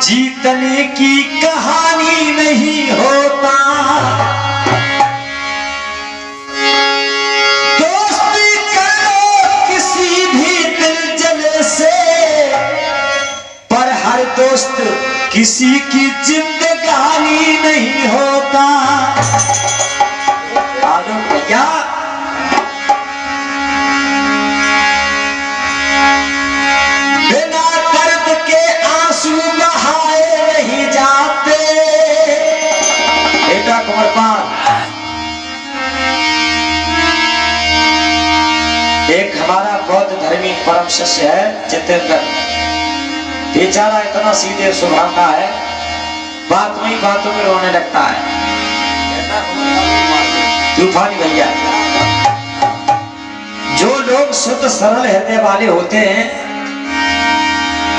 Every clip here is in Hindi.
जीतने की कहानी नहीं होता। दोस्ती कर लो किसी भी दिल जले से, पर हर दोस्त किसी की जिंदगानी नहीं होता। आलोक भैया एक हमारा बौद्ध धर्मी परम शिष्य है जितेंद्र, बेचारा इतना सीधे स्वभाव का है, बातों में रोने लगता है। तूफानी भैया, जो लोग शुद्ध सरल हृदय वाले होते हैं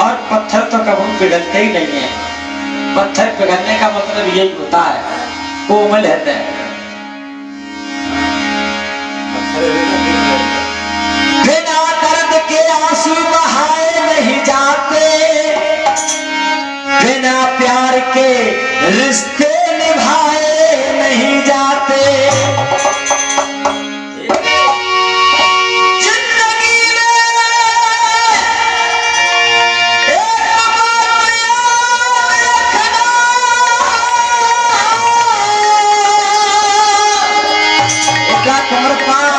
और पत्थर तो कभी पिघलते ही नहीं है। पत्थर पिघलने का मतलब यही होता है कोमल हृदय। बिना दर्द के आंसू बहाए नहीं जाते, बिना प्यार के रिश्ते निभाए नहीं जाते। जिंदगी में एक कमर पार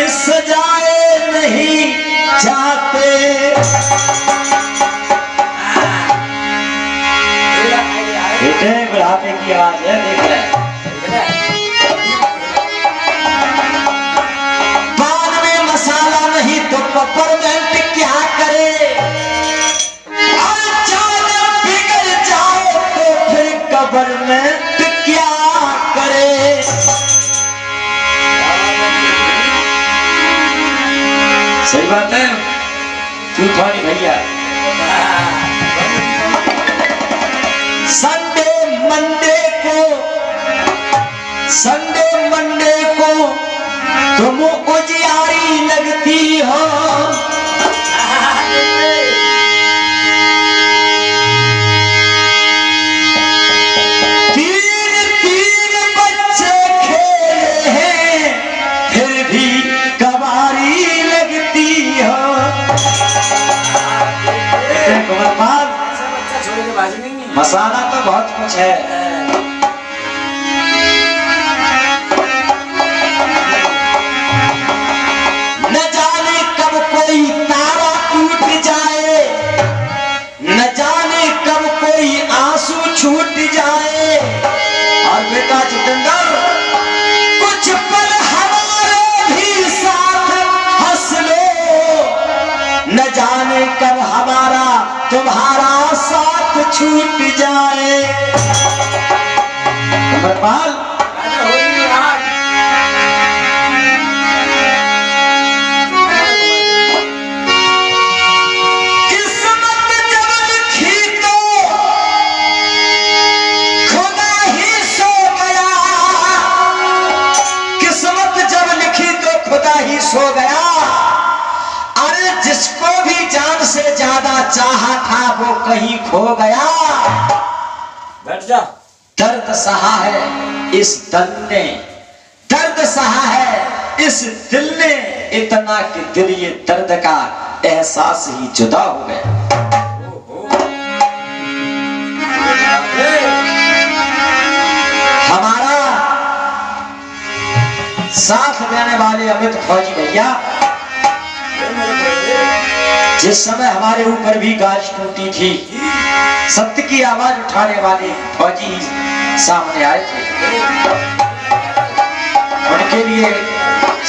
सजाए नहीं जाते। बेटे बुढ़ापे की आवाज है, देख रहे हैं। पान में मसाला नहीं तो पेपरमेंट क्या करे, अचानक बिगड़ जाए तो फिर गवर्नमेंट क्या करे। सही बात है तूफानी भैया। संडे मंडे को तुम उजियारी लगती हो, तीन बच्चे खेले हैं फिर भी कबारी लगती हो। मसाला तो बहुत कुछ है। न जाने कब कोई तारा टूट जाए, न जाने कब कोई आंसू छूट जाए। और बेटा जितेंद्र, कुछ पल हमारे भी साथ हंस लो, न जाने कब हमारा तुम्हारा साथ छूट जाए। कमरपाल किस्मत जब लिखी तो खुदा ही सो गया, किस्मत जब लिखी तो खुदा ही सो गया। अरे जिसको भी जान से ज्यादा चाहा था वो कहीं खो गया। बैठ जा। दर्द सहा है इस दिल ने, दर्द सहा है इस दिल ने, इतना कि दिल ये दर्द का एहसास ही जुदा हो गया। हमारा साथ देने वाले अमित फौजी भैया, जिस समय हमारे ऊपर भी गाज टूटी थी, सत्य की आवाज उठाने वाले फौजी सामने आए थे। उनके लिए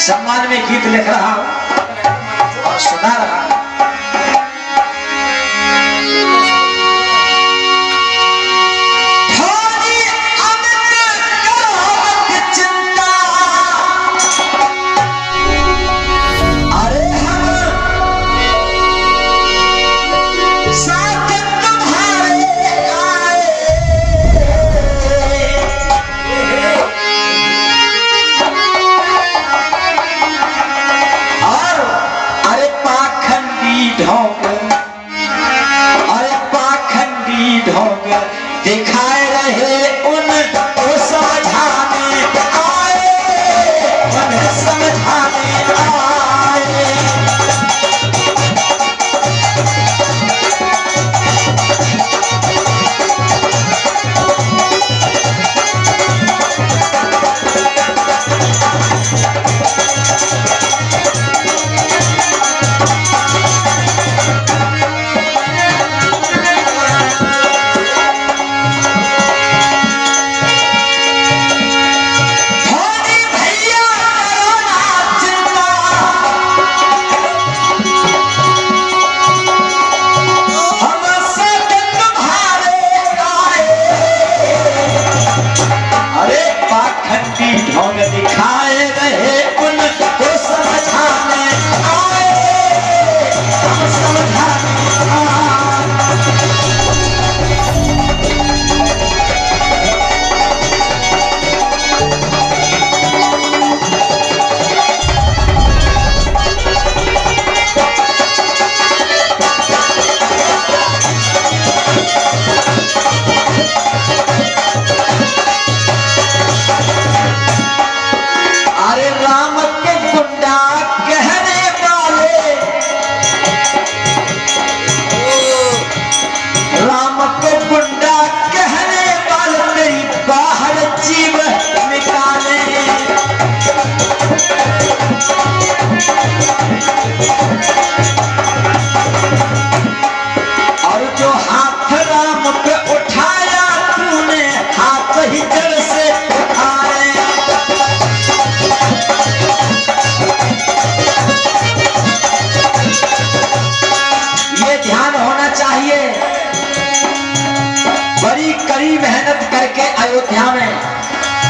सम्मान में गीत लिख रहा हूं और सुना रहा हूं। साथ तुम्हारे आए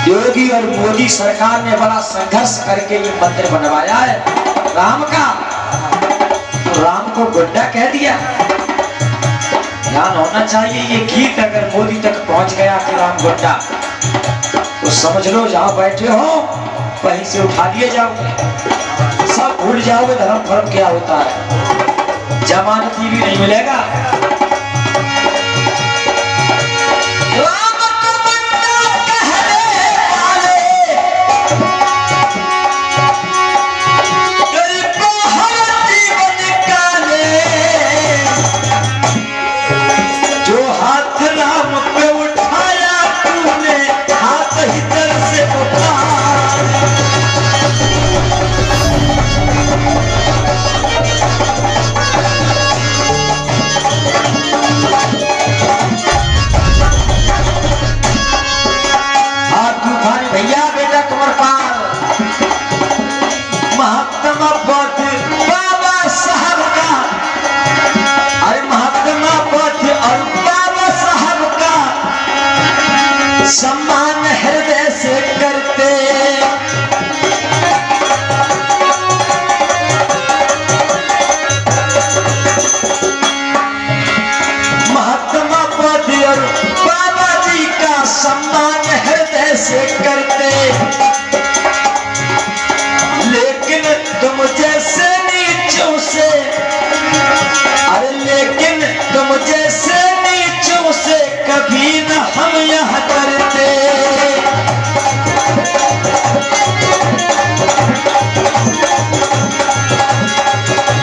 योगी और मोदी सरकार ने बड़ा संघर्ष करके ये मंदिर बनवाया है राम का। तो राम को गुड्डा कह दिया। ध्यान होना चाहिए, ये गीत अगर मोदी तक पहुंच गया कि राम गुड्डा, तो समझ लो जहां बैठे हो वहीं से उठा लिए जाओगे, सब भूल जाओगे धर्म फर्म क्या होता है, जमानती भी नहीं मिलेगा। सम्मान हृदय से करते, महात्मा पद और बाबा जी का सम्मान हृदय से करते, लेकिन तुम जैसे नीचों से, अरे लेकिन तुम जैसे नीचों से कभी न हम यहाँ करते।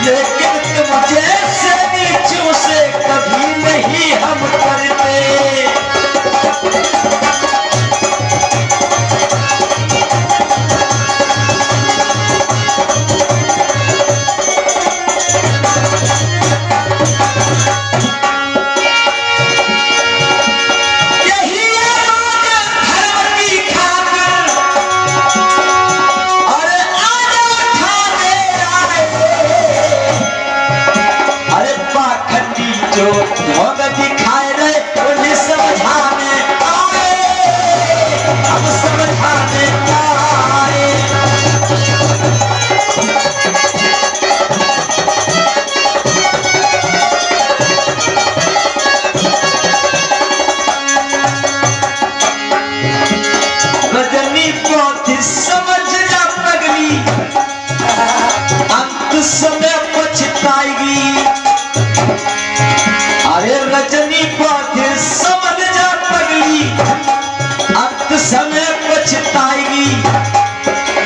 लेकिन तुम जैसे नीचों से कभी नहीं हम करते। समय पछताएगी, अरे रजनी बात समझ जा पगली, अंत समय पछताएगी।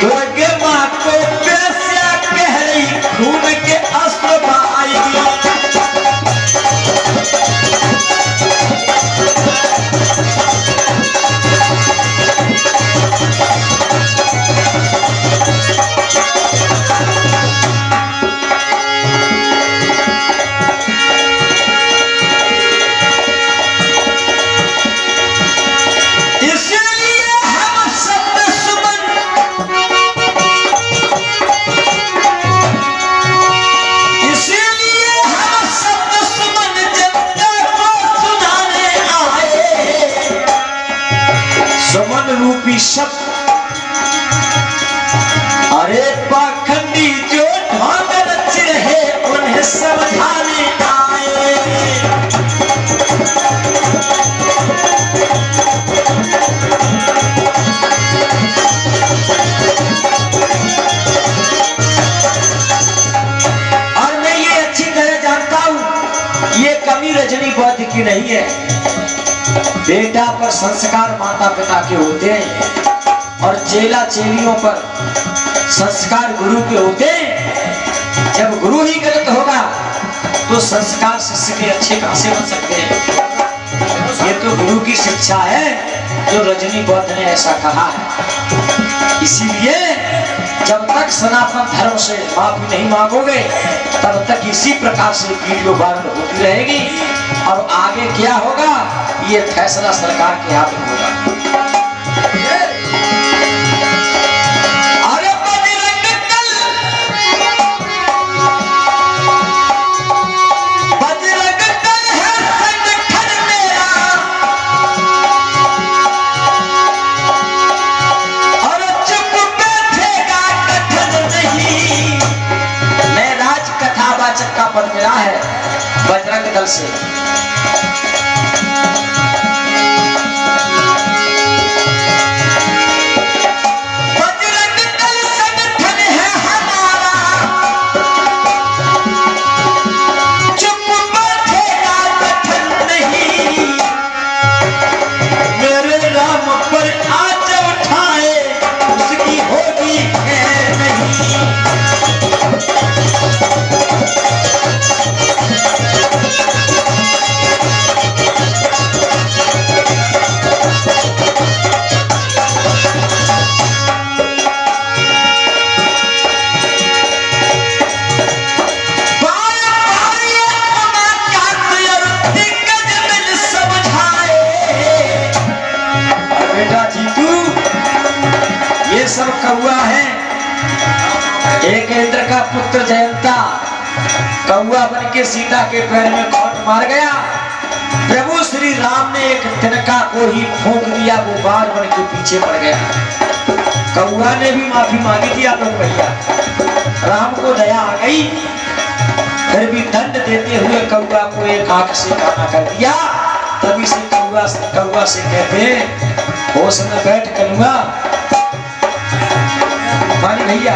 दुर्गे माँ को बेस्या कह रही, खून के अश्रु बहाएगी। रूपी शब्द, अरे पाखंडी जो ढोंग रच रहे उन्हें समझाने आए। और मैं ये अच्छी तरह जानता हूं ये कमी रजनी बौद्ध की नहीं है। बेटा पर संस्कार माता पिता के होते हैं और चेला चेलियों पर संस्कार गुरु के होते हैं। जब गुरु ही गलत होगा तो संस्कार शिष्य के अच्छे कैसे बन सकते हैं। ये तो गुरु की शिक्षा है जो रजनी बौद्ध ने ऐसा कहा है। इसीलिए जब तक सनातन धर्म से माफी नहीं मांगोगे तब तक इसी प्रकार से वीडियो वायरल होती रहेगी और आगे क्या होगा ये फैसला सरकार के हाथ में होगा। अरे बजरंग दल है संगठन मेरा, बजरंग दल से। बजरंग दल संगठन है हमारा, चुप बैठेगा कठिन नहीं। मेरे राम पर आज उठाए उसकी होगी खैर नहीं। सब कौआ है। एक इंद्र का पुत्र जयंता कौआ बन के सीता के पैर में खोट मार गया। प्रभु श्री राम ने एक तिनका को ही फूंक दिया, वो बार बन के पीछे पड़ गया। कौआ ने भी माफी मांगी थी आप लोग भैया, राम को दया आ गई, फिर भी दंड देते हुए कौआ को एक आंख से काना कर दिया। तभी से कौआ से कहते होश में बैठ करूंगा। मानी भैया